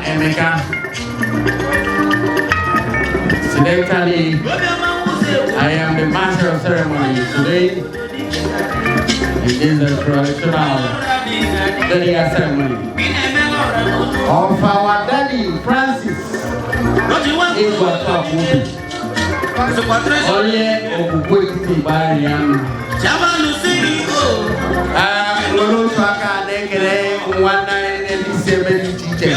Emeka. Incidentally, I am the master of ceremony today. It is the traditional wedding ceremony of our daddy Francis Egwuatu Akwuobi. Oye Okwuobi Bariam. Lolo Swaka Nekere Mwana Elisabeth teacher.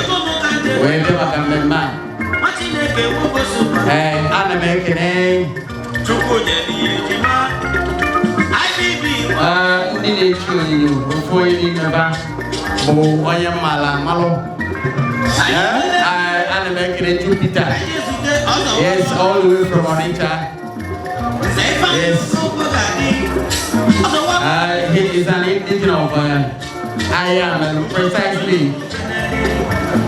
Where the Magamma. Anna Mekene. Need you before you never. Oh, I am Malo. Anna Mekene Jupiter. Yes, all the way from Onitsha. Yes. He is an indigenous of I am precisely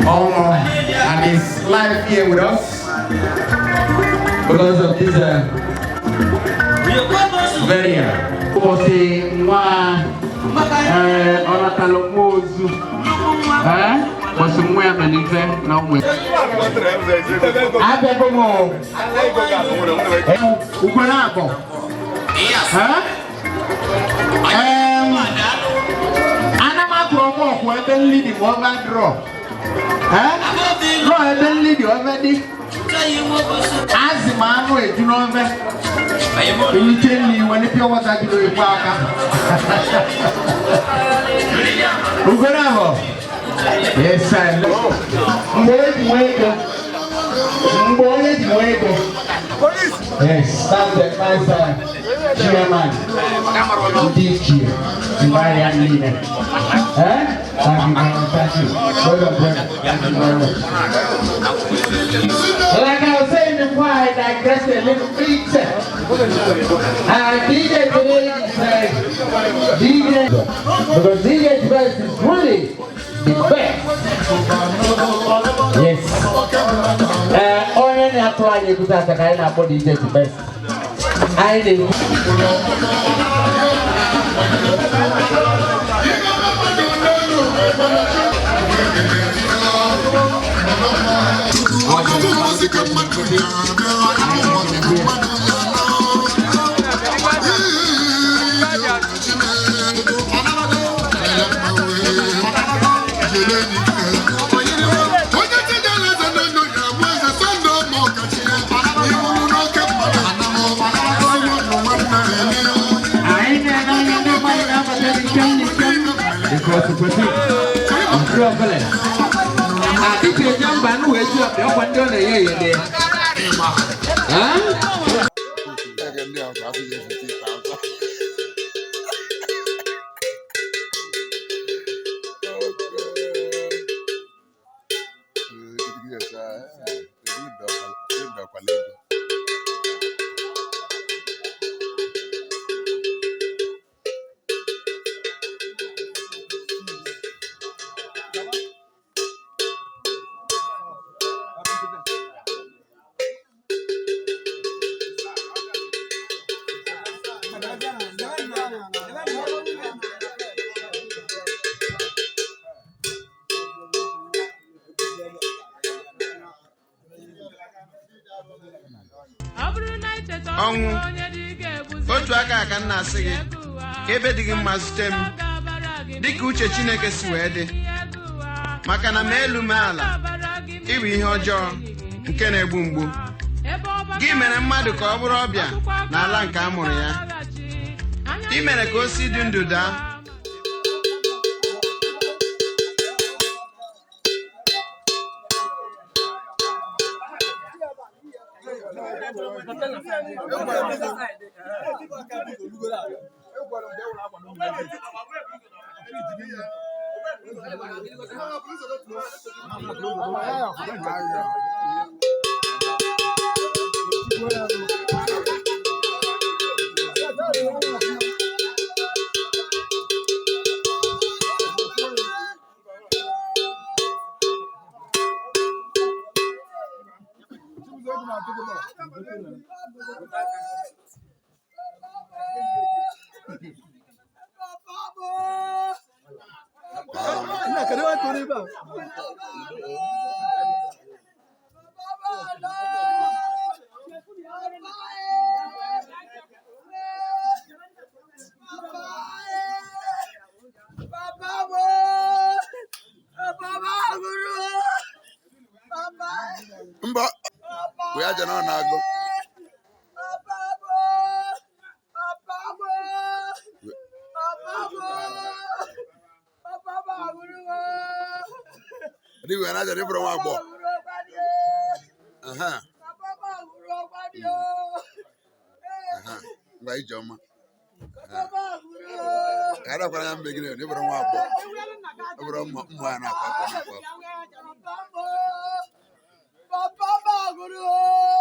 and his life here with us because of this very yes, I yes, that's the nice chairman. DQ, Marian leader. Thank you. Like I was saying before, I digressed a little bit. DJ today is DJ, because DJ today is really the best. Yes. Only apply you to that kind of body DJ the best. I did. Because to proceed, I'm traveling. I think you're young man who is up there one day. Huh? Otu aka ka nna asị gị ka ebe dị gị mma zute m dịka uche Chineke si wee dị maka na ma elu ma ala ịbụ ihe ọjọọ nke na-egbu mgbu gị mere mmadụ ka ọ bụrụ ọbịa n'ala nke a mụrụ ya. Ị mere ka o si dị ndụ daa. Mba, we are just not go. We are not just from one boy. By Joma. I don't know I'm beginning to from one boy. From one traditional burial.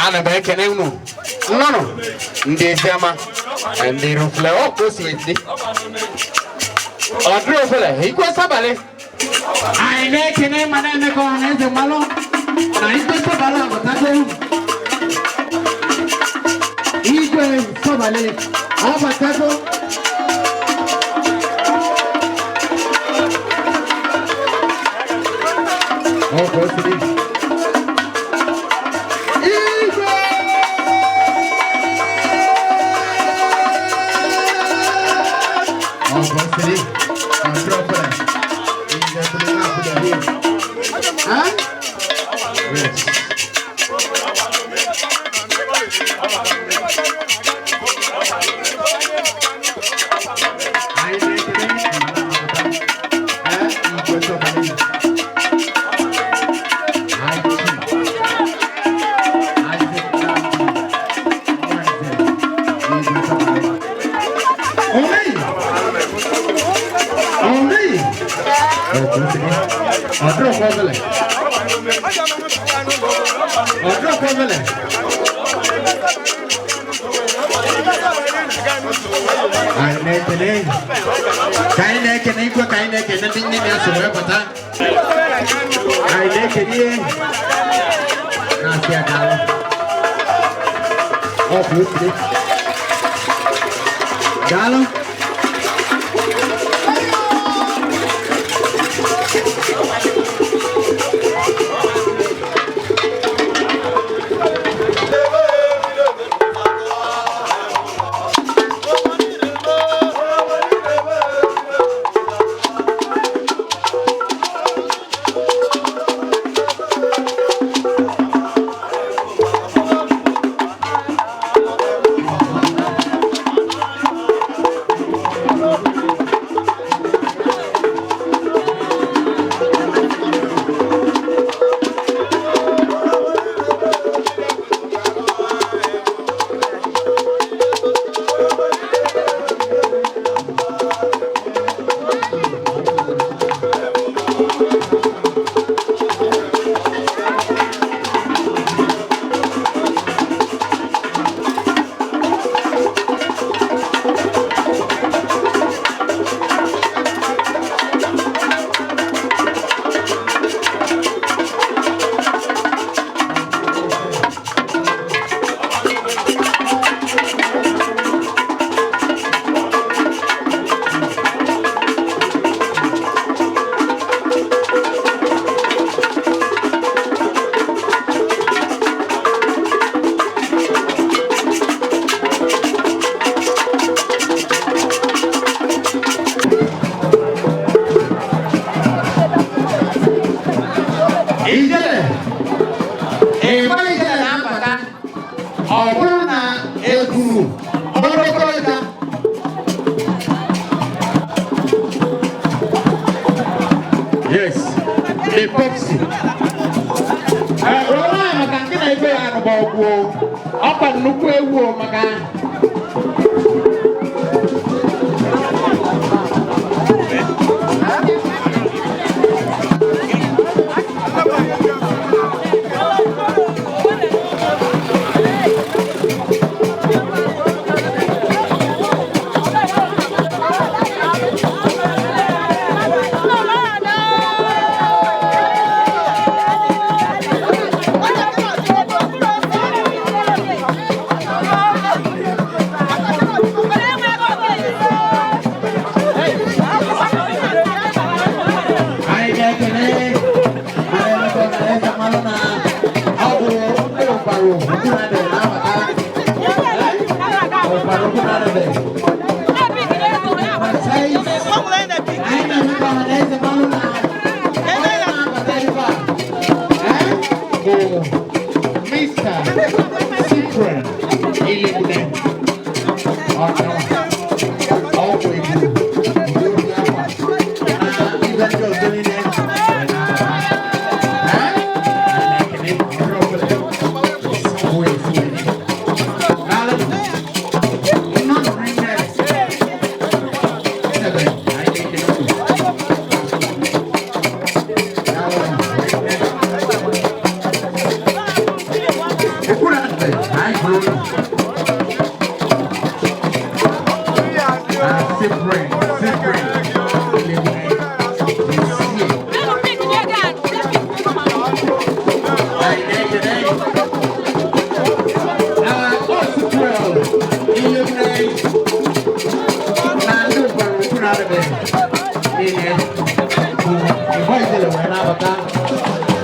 Ana beke ne unu no ndi sema ndi rufle o ko siweti odro fele iko sabale ai ne kene manene ko ne de malo na iko sabale ko tago iko sabale o batago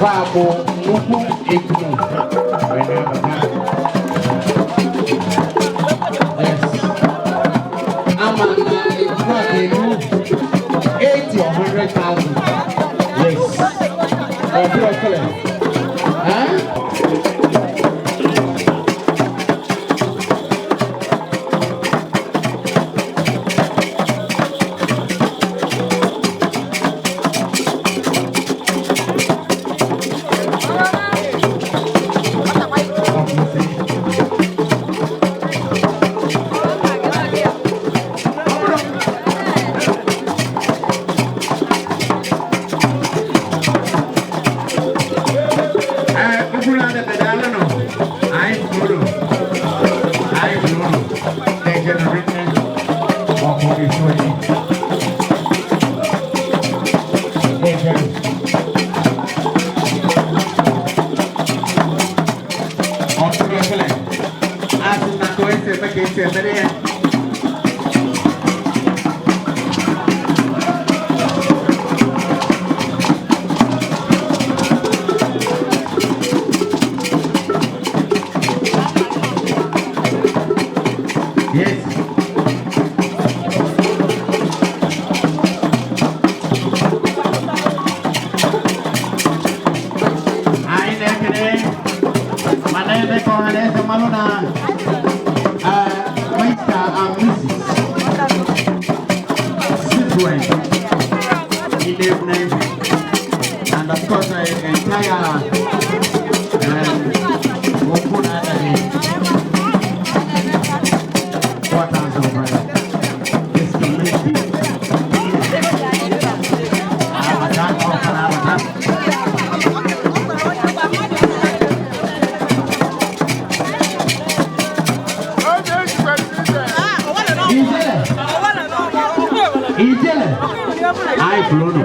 Babo, Uku, Egwu. Yes. Amanda, Egwuatu 80 or 100,000. Yes. Huh? And of course, the entire quarters of this community. I flown.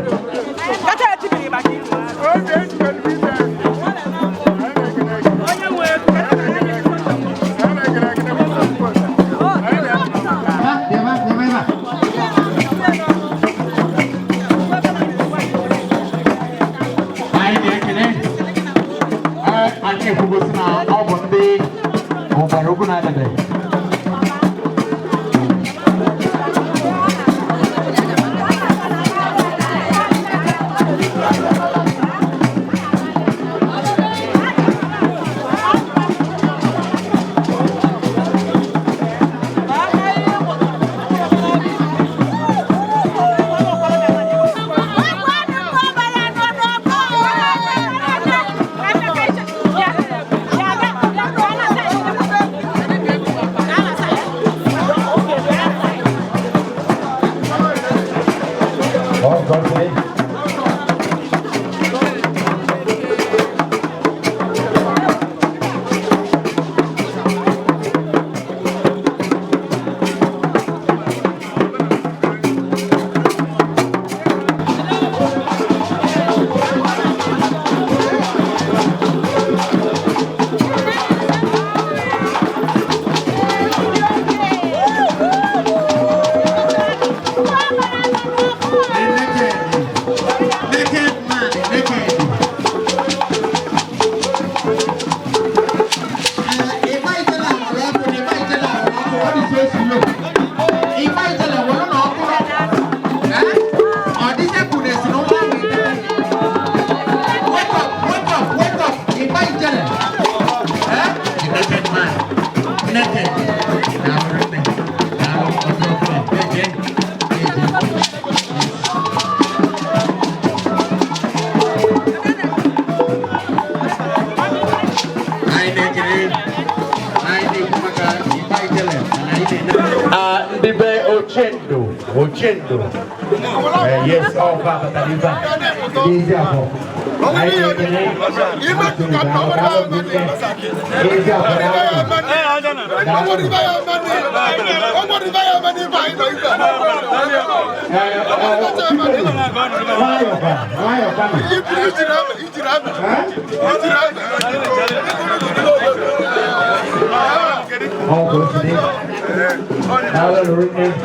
Ochendo. Yes, all Papa Taliba. Hallelujah.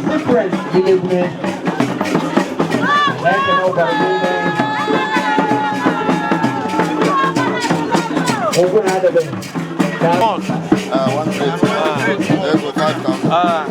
different delivery. Like an open open other way. は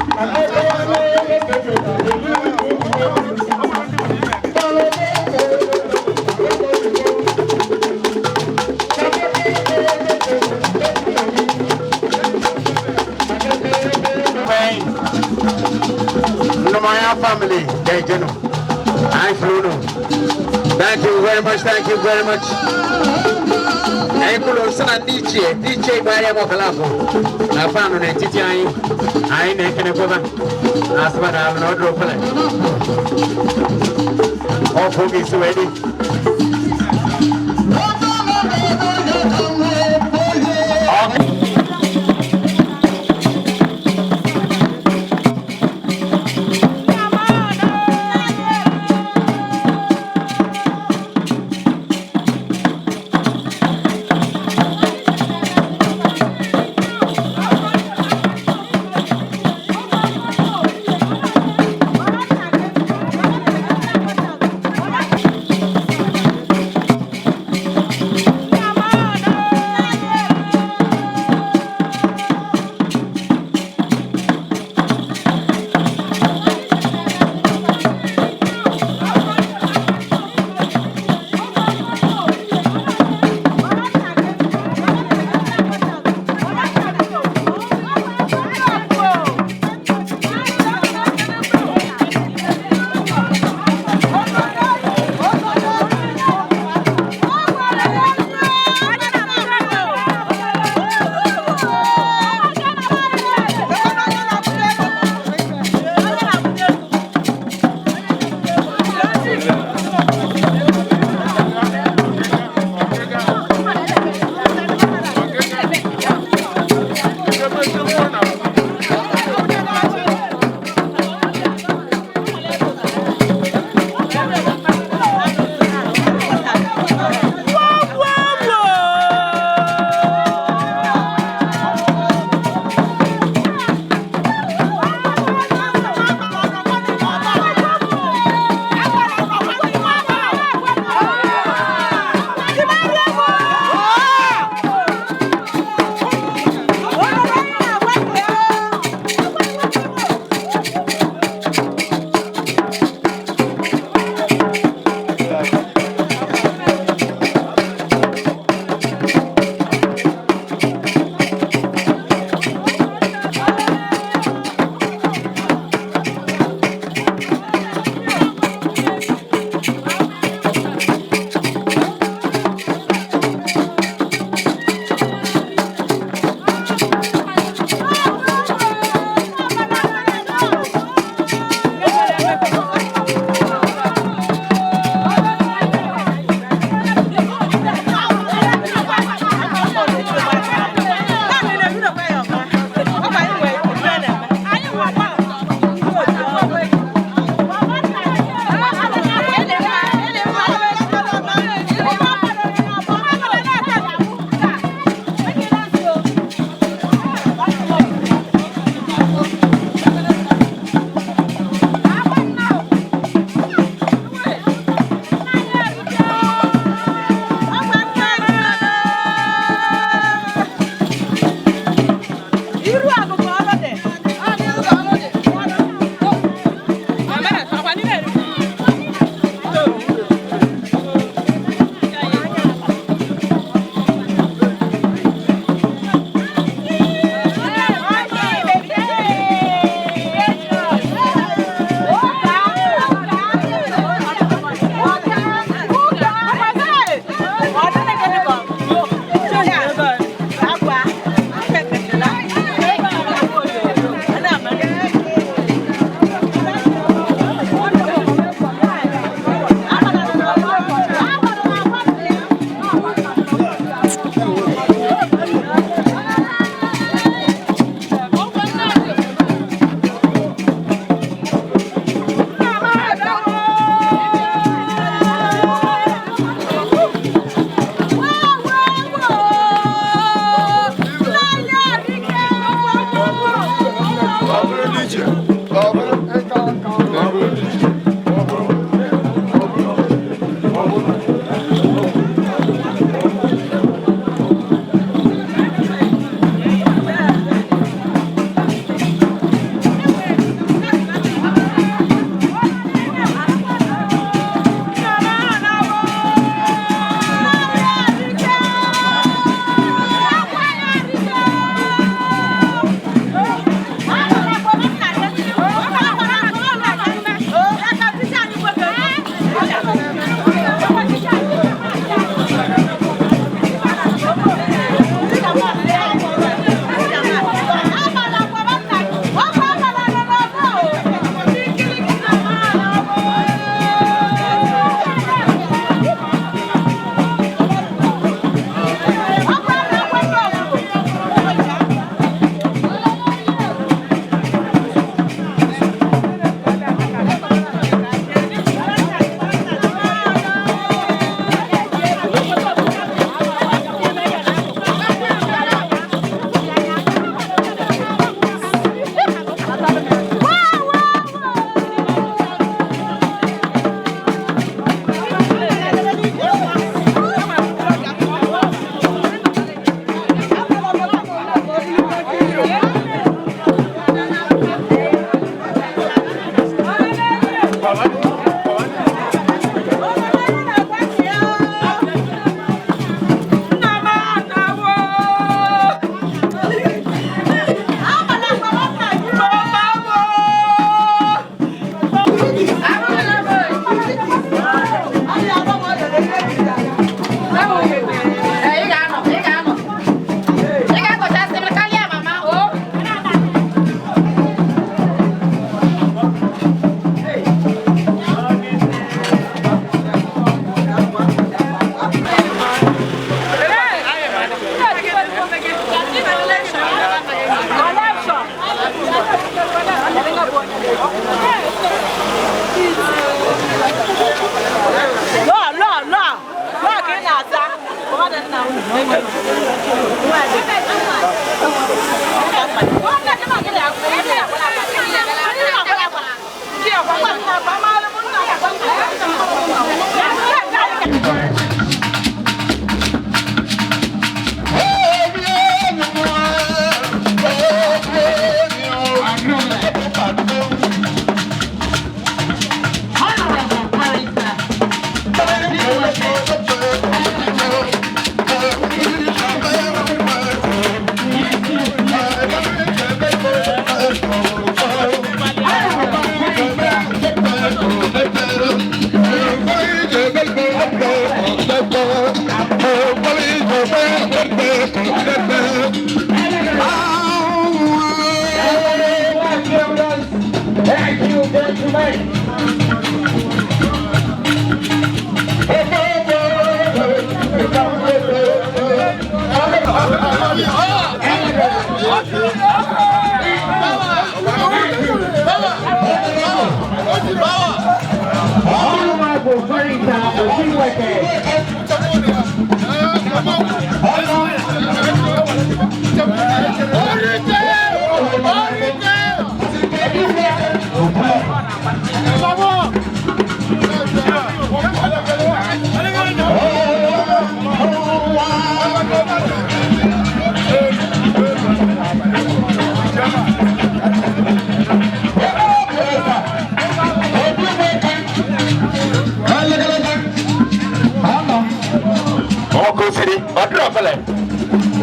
い。Family, I flew. Thank you very much. Thank you very much. Ekulo sana DJ baya mokalako. Na fano ne titi ai ne kene koba. Asbara no drop pale. Oh, Fogi ready.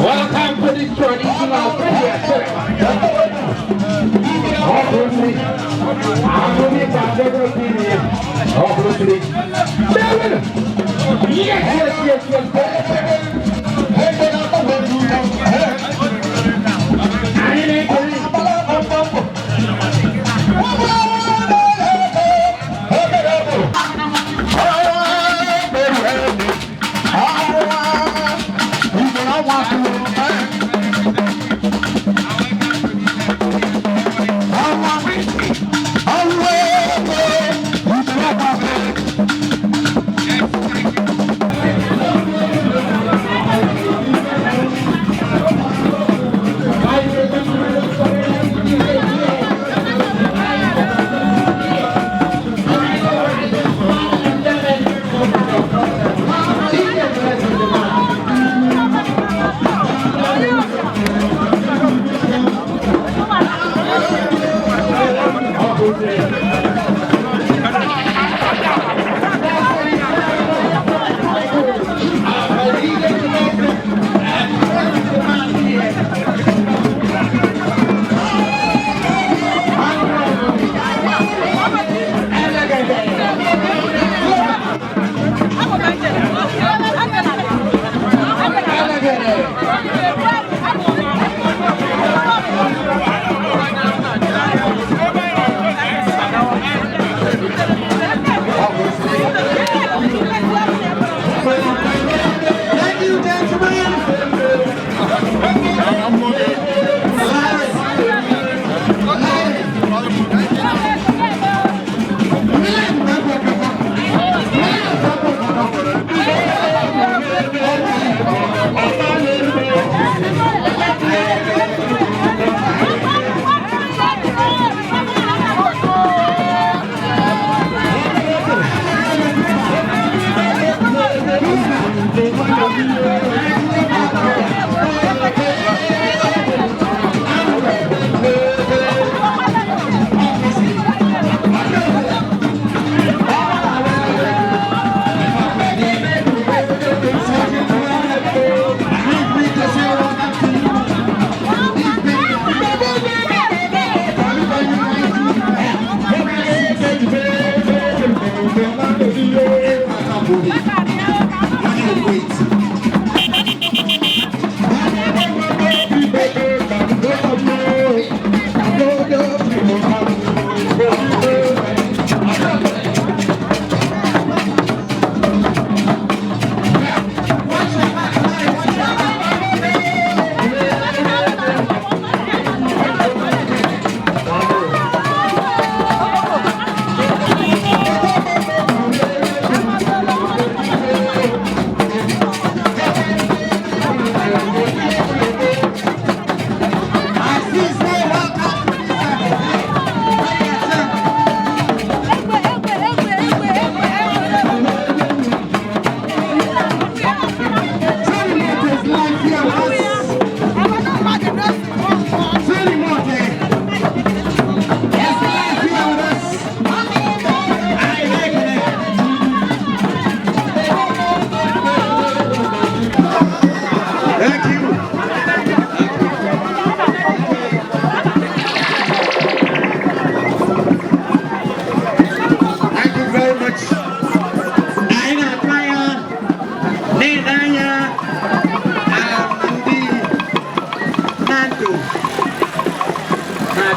Welcome to this traditional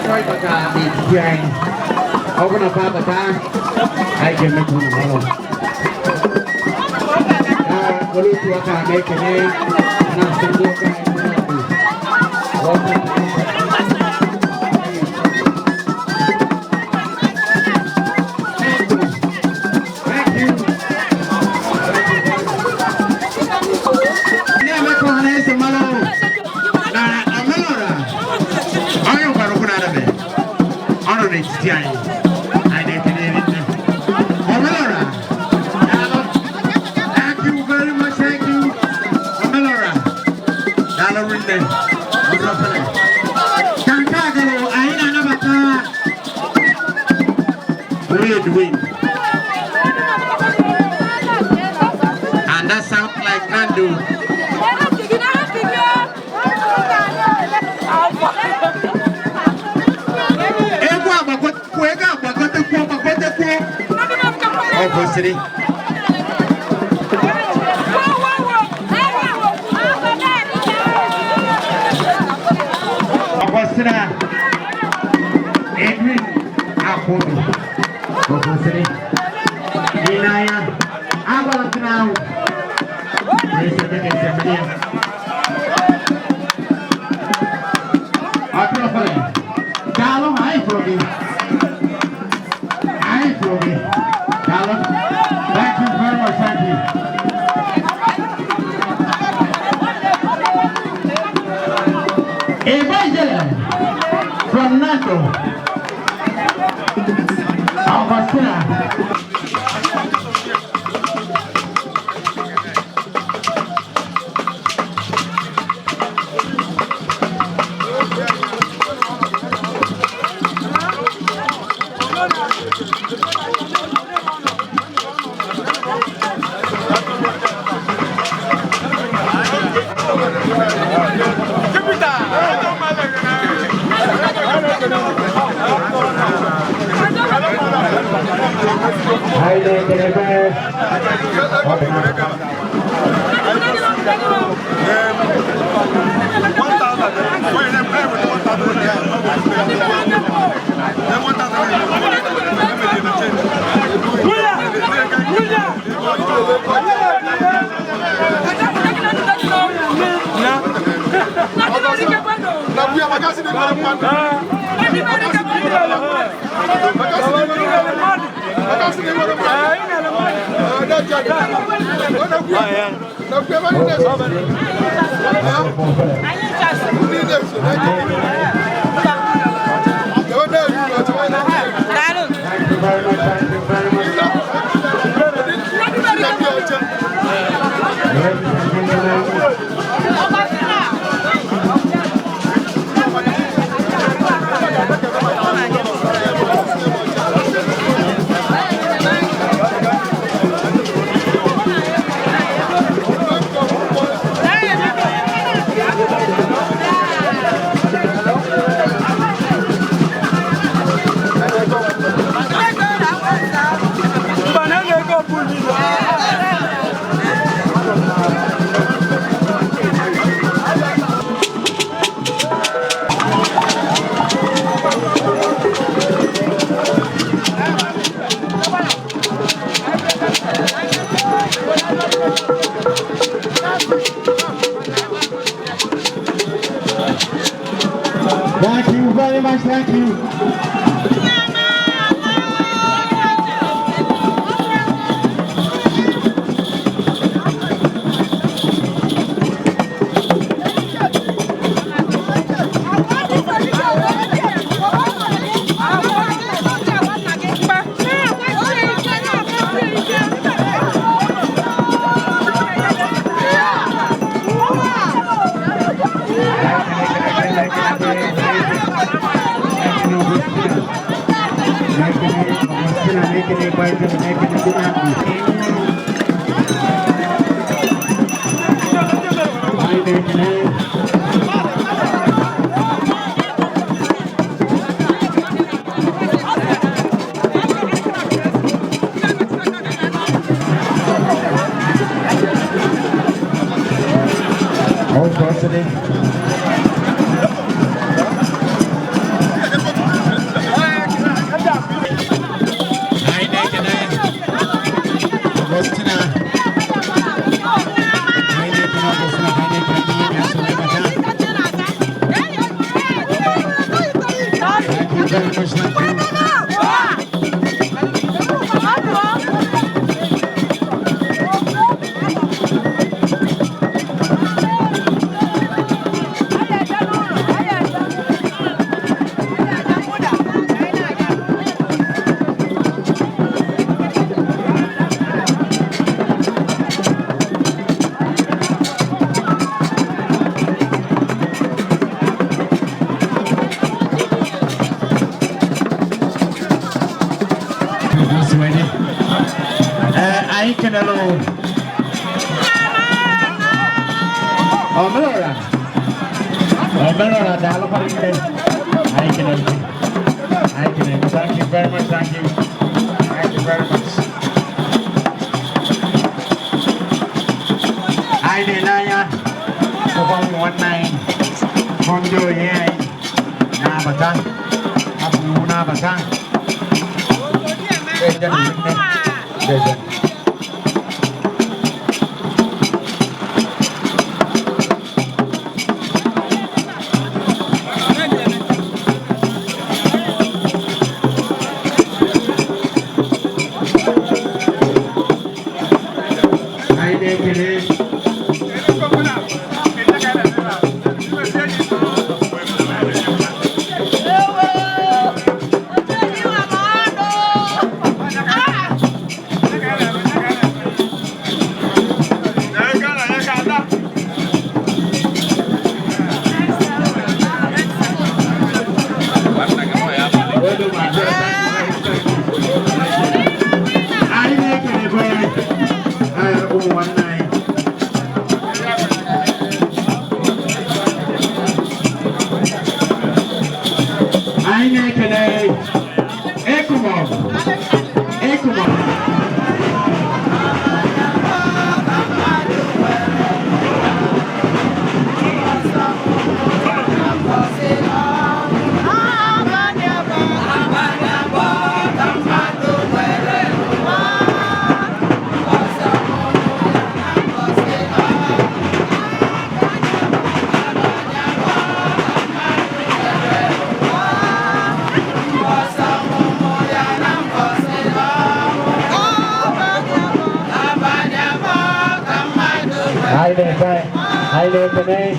Troy Baka di Jai Open up at the time. I can make one more. What is what I make a name? And I'm still looking at and that sounds like Nandu. Egwuatu Akwuobi. Inaya, agora final. Esse menino. Aqui eu falei. Galo, aí, Froggy. Aí, Froggy. Galo. Thank you very much, thank you. Evangelist from Nato. Augustina. Thank you very much, thank you. very much. Thank you. I can alone. Oh, Melora, I can alone. Thank you very much. Thank you very much. I did not 19 from doing here. Nabata, Abu Nabata. Hai lên bên đây.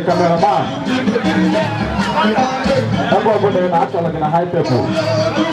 cameraman. Everybody in actually in a high table.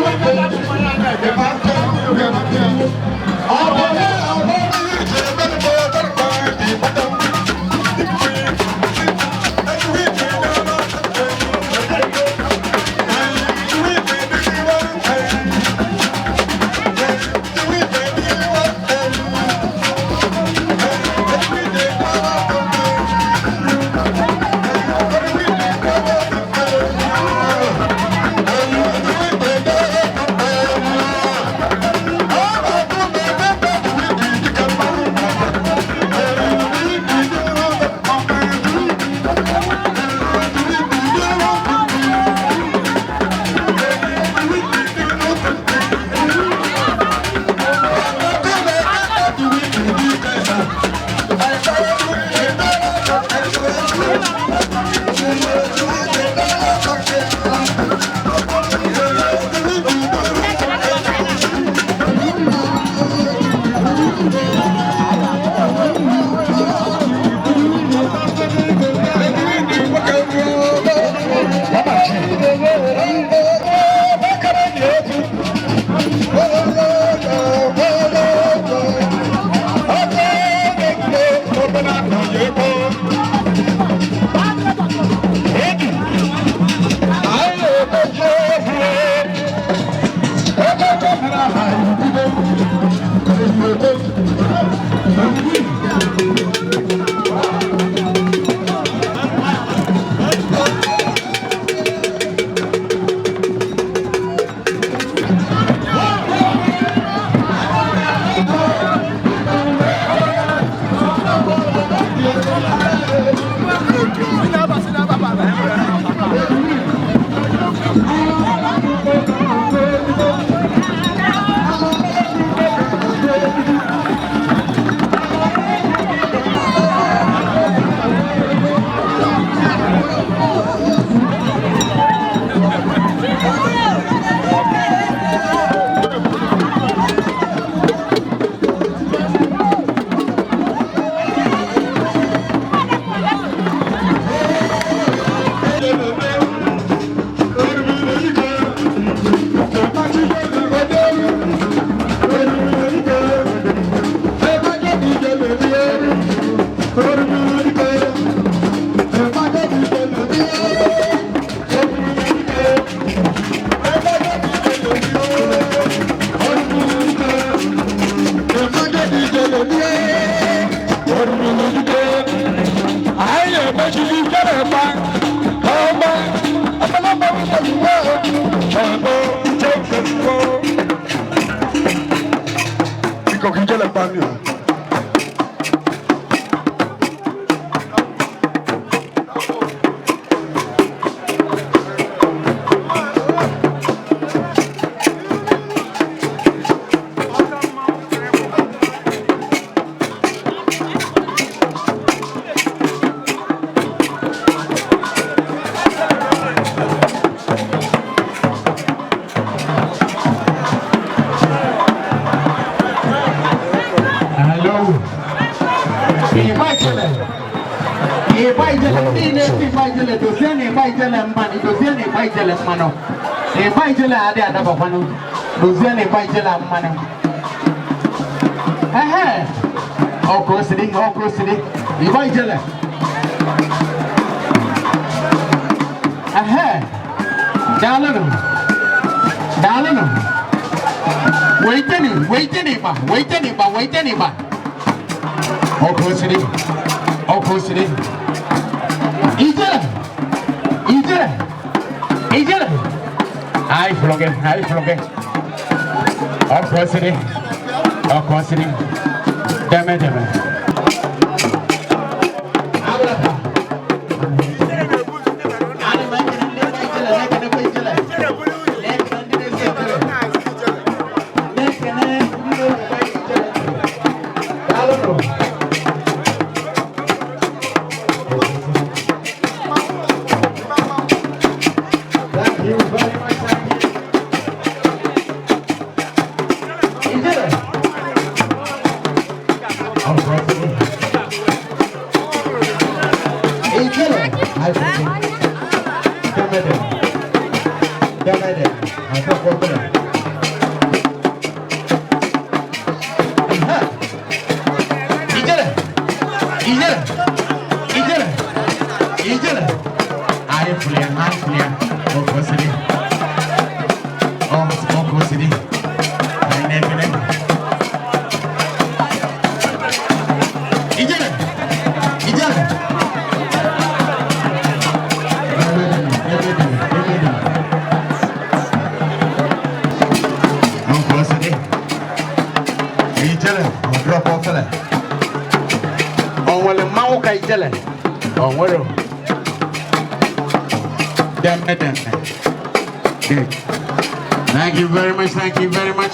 Thank you very much. Thank you very much.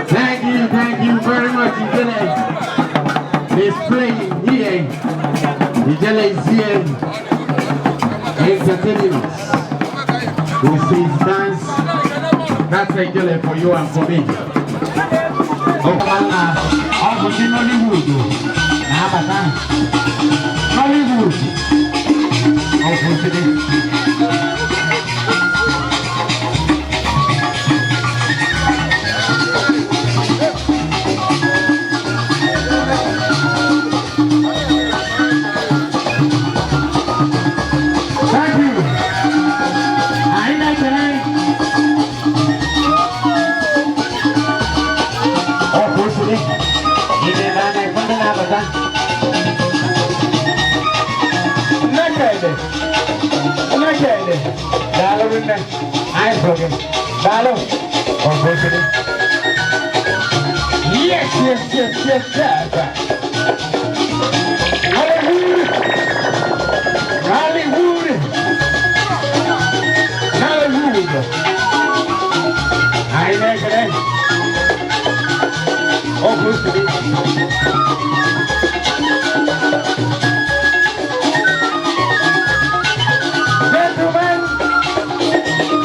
Thank you very much. He's playing here. Ijele is here entertaining us. We see his dance. That's Ijele for you and for me. Nollywood. Yes. Hollywood. I like it. Oh, good to be.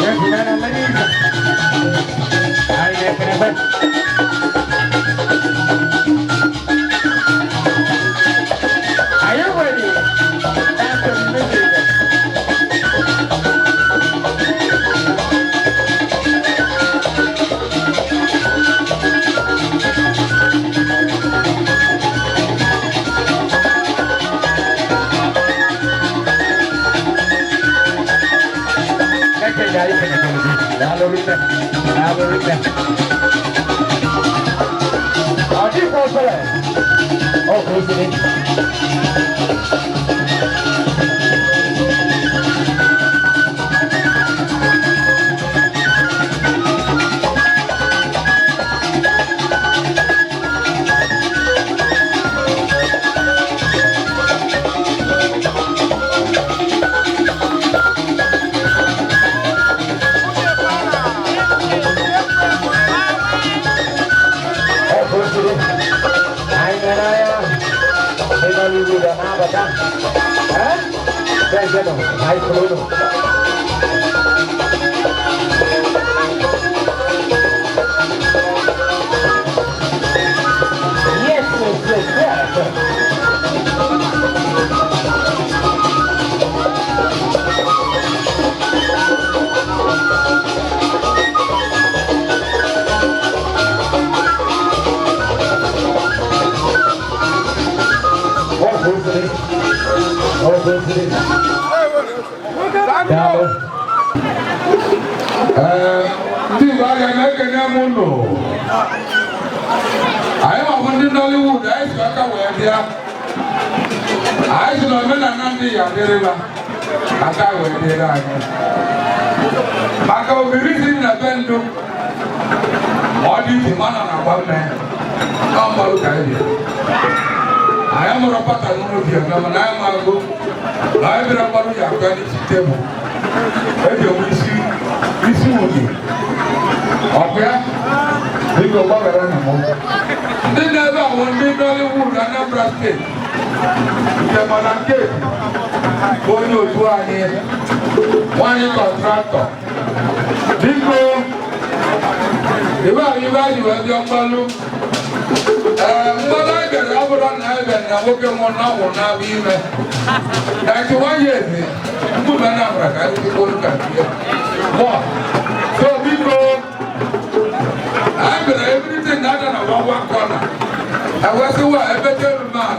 Gentlemen and ladies, I like it. Are you ready? After the music. I am from Nollywood. I am from Egwuatu Akwuobi. Biko gbagara na mụ. Ndị na-ebe ahụ ndị Nollywood na Anambra Steeti. Nke mana nke onye otu anyị nwanyị kọntraktọ. Biko ibe anyị bụ anyị wee dị ọkpalụ. Mgbada egere abụrụ na ebe na nwoke nwụrụ na ọnwụ na-abụ ime. 91 years mgbe Anambra ka anyị dịkwa ụka nke ya. So biko I got everything that I want one corner. I was the one, I bet you man.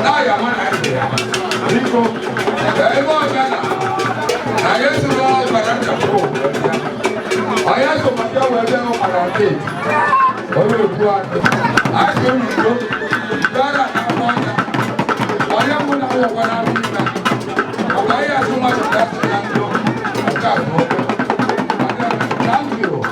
Now you're one idea. Rico, I'm on Ghana. I used to know what I'm going to do. I used to make a wedding on my feet. Oh, you do it. I told you, Ghana, I am going to walk around here. I have too much of that. Thank you.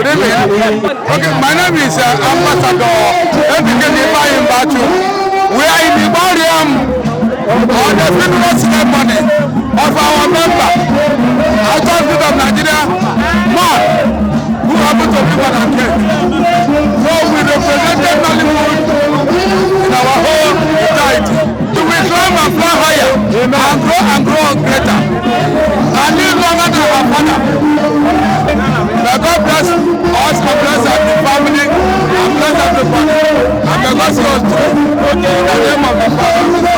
Okay, my name is Ambassador Egwuatu. We are in the ballroom on the funeral ceremony of our member, outside of Nigeria, man, who happened to be one and so we represented Nollywood in our whole society. So we climb and fly higher and grow greater. And live longer than our father. May God bless us and bless the family and bless everybody. And may God see us through in the name of the Father.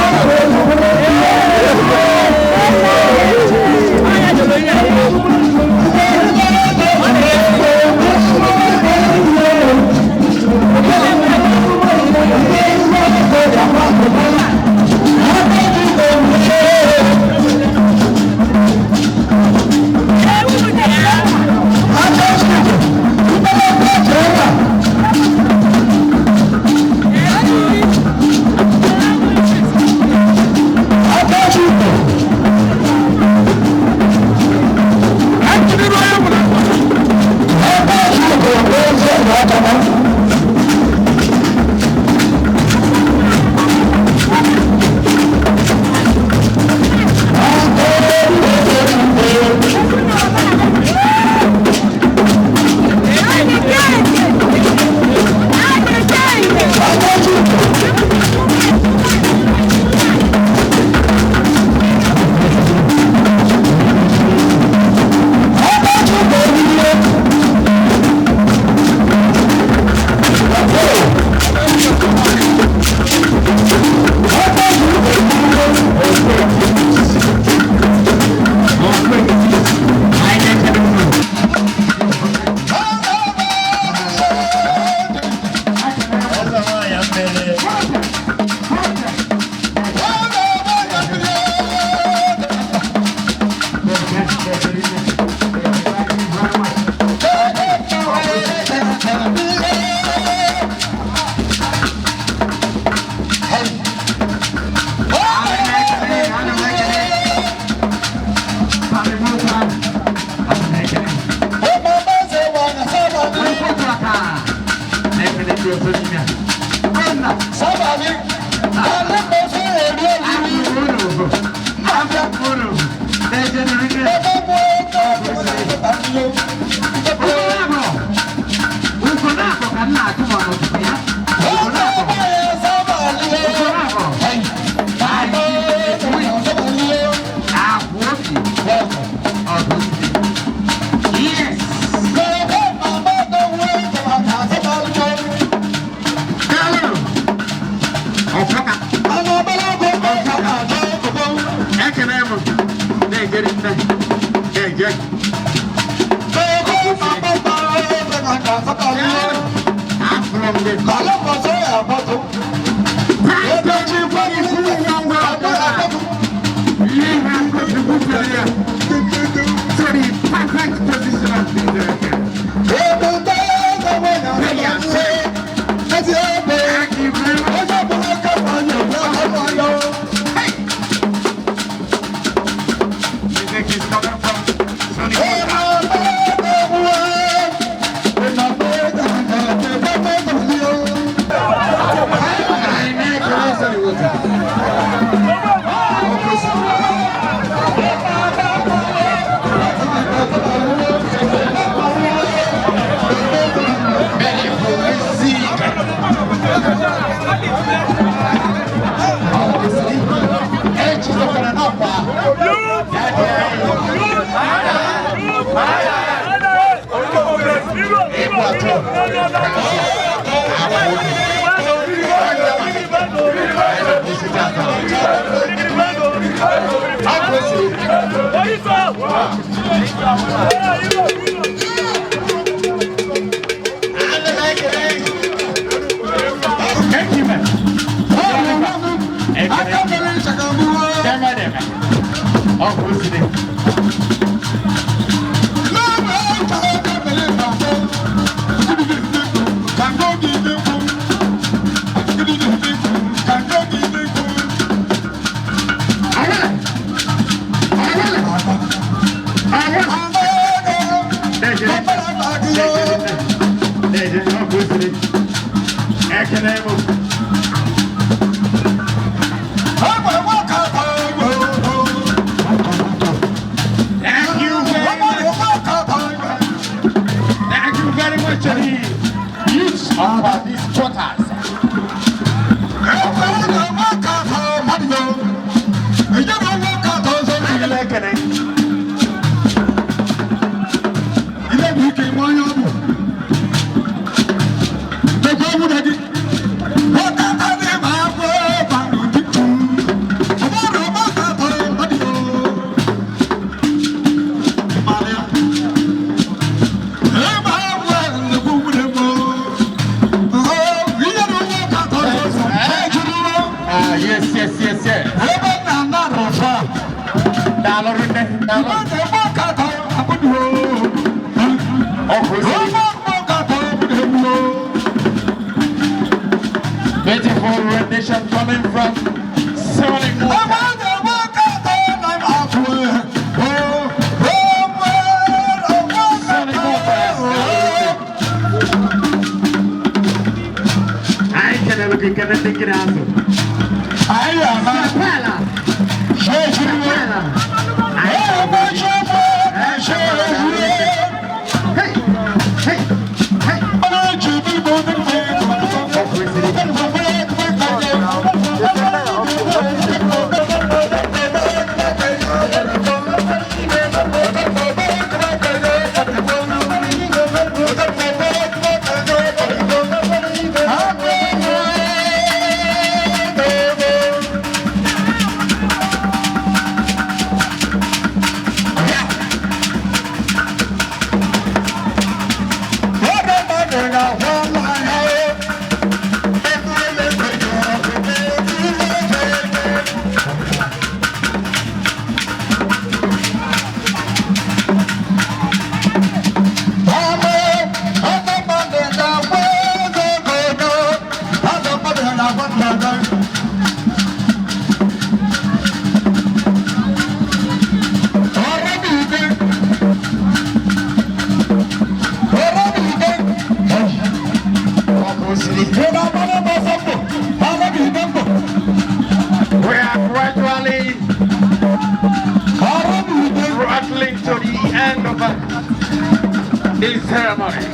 in ceremony.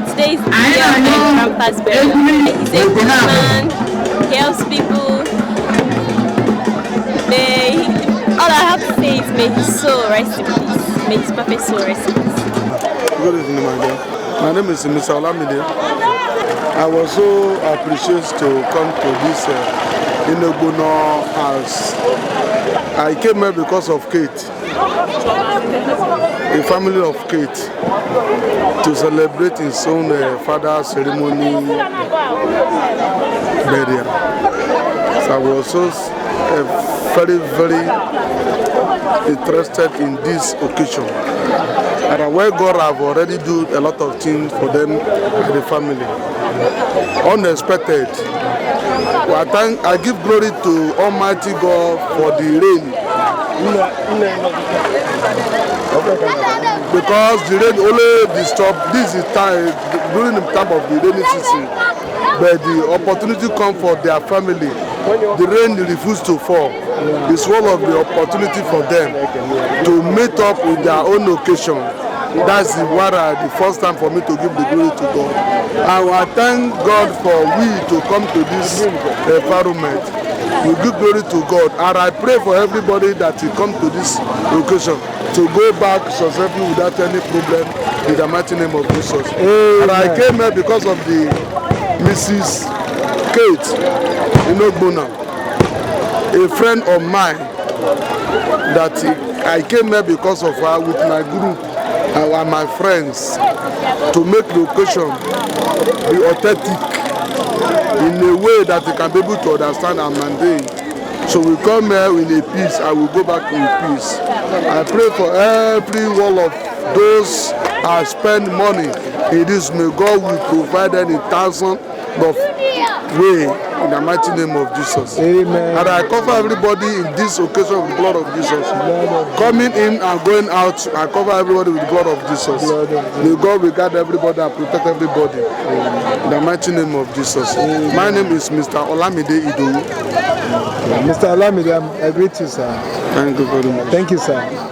Today's grandpa's birthday. He's a good man. He helps people. All I have to say is may his soul rest in peace. May his perfect soul rest in peace. Good evening, my dear. My name is Mr. Olamide. I was so appreciated to come to this Egwuatu house. I came here because of Kate, a family of Kate, to celebrate his own father's ceremony burial. So I was so very interested in this occasion. And where God have already do a lot of things for them and the family. Unexpected. I give glory to Almighty God for the rain. Because the rain only disturbed this is time during the time of the rainy season. But the opportunity come for their family. The rain refused to fall. It's one of the opportunity for them to meet up with their own occasion. That's the first time for me to give the glory to God. And I thank God for we to come to this environment. We give glory to God. And I pray for everybody that will come to this occasion to go back successfully without any problem in the mighty name of Jesus. And I came here because of the Mrs. Kate in Egwuatu, a friend of mine that I came here because of her with my group and my friends to make the occasion be authentic in a way that they can be able to understand and maintain. So we come here in a peace and we go back in peace. I pray for every one of those that spend money in this. May God will provide them in thousands of way in the mighty name of Jesus. Amen. And I cover everybody in this occasion with the blood of Jesus. Coming in and going out, I cover everybody with the blood of Jesus. May God regard everybody and protect everybody. In the mighty name of Jesus. My name is Mr. Olamide Idowu. Mr. Olamide, I greet you, sir. Thank you very much. Thank you, sir.